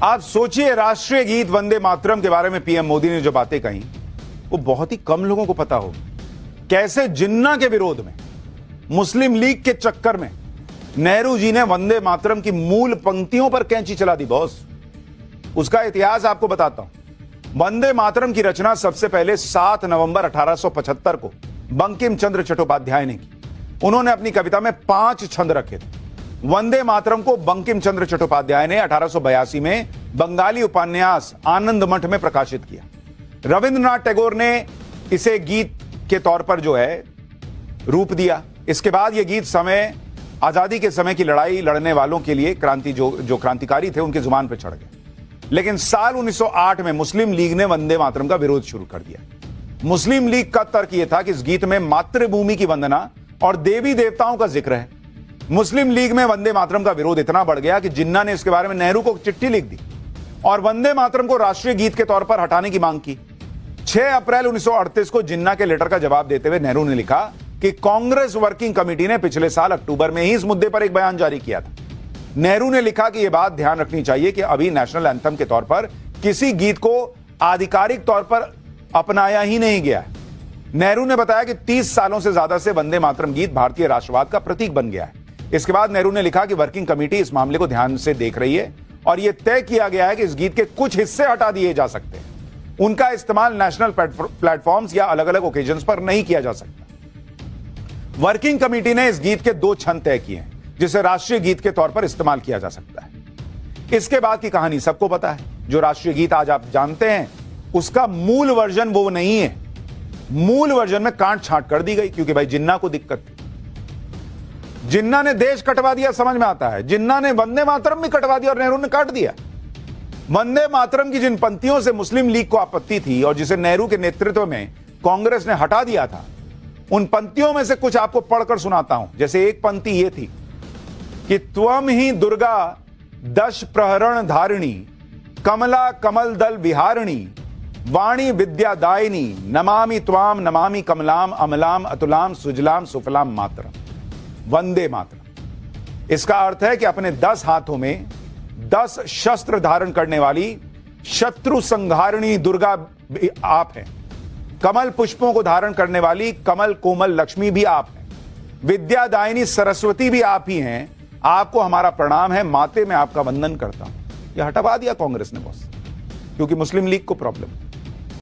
आप सोचिए, राष्ट्रीय गीत वंदे मातरम के बारे में पीएम मोदी ने जो बातें कही वो बहुत ही कम लोगों को पता होगी। कैसे जिन्ना के विरोध में, मुस्लिम लीग के चक्कर में नेहरू जी ने वंदे मातरम की मूल पंक्तियों पर कैंची चला दी। बॉस, उसका इतिहास आपको बताता हूं। वंदे मातरम की रचना सबसे पहले 7 नवंबर 1875 को बंकिम चंद्र चट्टोपाध्याय ने की। उन्होंने अपनी कविता में 5 छंद रखे थे। वंदे मातरम को बंकिम चंद्र चट्टोपाध्याय ने 1882 में बंगाली उपन्यास आनंद मठ में प्रकाशित किया। रविंद्रनाथ टैगोर ने इसे गीत के तौर पर जो है रूप दिया। इसके बाद यह गीत आजादी के समय की लड़ाई लड़ने वालों के लिए जो क्रांतिकारी थे उनकी जुबान पर चढ़ गए। लेकिन साल 1908 में मुस्लिम लीग ने वंदे मातरम का विरोध शुरू कर दिया। मुस्लिम लीग का तर्क यह था कि इस गीत में मातृभूमि की वंदना और देवी देवताओं का जिक्र है। मुस्लिम लीग में वंदे मातरम का विरोध इतना बढ़ गया कि जिन्ना ने इसके बारे में नेहरू को चिट्ठी लिख दी और वंदे मातरम को राष्ट्रीय गीत के तौर पर हटाने की मांग की। 6 अप्रैल 1938 को जिन्ना के लेटर का जवाब देते हुए नेहरू ने लिखा कि कांग्रेस वर्किंग कमेटी ने पिछले साल अक्टूबर में ही इस मुद्दे पर एक बयान जारी किया था। नेहरू ने लिखा कि यह बात ध्यान रखनी चाहिए कि अभी नेशनल एंथम के तौर पर किसी गीत को आधिकारिक तौर पर अपनाया ही नहीं गया है। नेहरू ने बताया कि 30 सालों से ज्यादा से वंदे मातरम गीत भारतीय राष्ट्रवाद का प्रतीक बन गया है। इसके बाद नेहरू ने लिखा कि वर्किंग कमेटी इस मामले को ध्यान से देख रही है और यह तय किया गया है कि इस गीत के कुछ हिस्से हटा दिए जा सकते हैं। उनका इस्तेमाल नेशनल प्लेटफॉर्म्स या अलग अलग ओकेजन्स पर नहीं किया जा सकता। वर्किंग कमेटी ने इस गीत के 2 छंद तय किए हैं जिसे राष्ट्रीय गीत के तौर पर इस्तेमाल किया जा सकता है। इसके बाद की कहानी सबको पता है। जो राष्ट्रीय गीत आज आप जानते हैं उसका मूल वर्जन वो नहीं है। मूल वर्जन में काट छांट कर दी गई क्योंकि भाई जिन्ना को दिक्कत थी। जिन्ना ने देश कटवा दिया, समझ में आता है। जिन्ना ने वंदे मातरम भी कटवा दिया और नेहरू ने काट दिया। वंदे मातरम की जिन पंक्तियों से मुस्लिम लीग को आपत्ति थी और जिसे नेहरू के नेतृत्व में कांग्रेस ने हटा दिया था, उन पंक्तियों में से कुछ आपको पढ़कर सुनाता हूं। जैसे एक पंक्ति यह थी कि त्वम ही दुर्गा दश प्रहरण धारिणी, कमला कमल दल विहारिणी, वाणी विद्यादायिनी, नमामि त्वाम नमामि कमलाम अमलाम अतुलाम सुजलाम सुफलाम मातरम। वंदे मातरम, इसका अर्थ है कि अपने 10 हाथों में 10 शस्त्र धारण करने वाली शत्रु संहारिणी दुर्गा आप हैं। कमल पुष्पों को धारण करने वाली कमल कोमल लक्ष्मी भी आप हैं। विद्यादायिनी सरस्वती भी आप ही हैं। आपको हमारा प्रणाम है, माते में आपका वंदन करता हूं। यह हटवा दिया कांग्रेस ने बॉस, क्योंकि मुस्लिम लीग को प्रॉब्लम।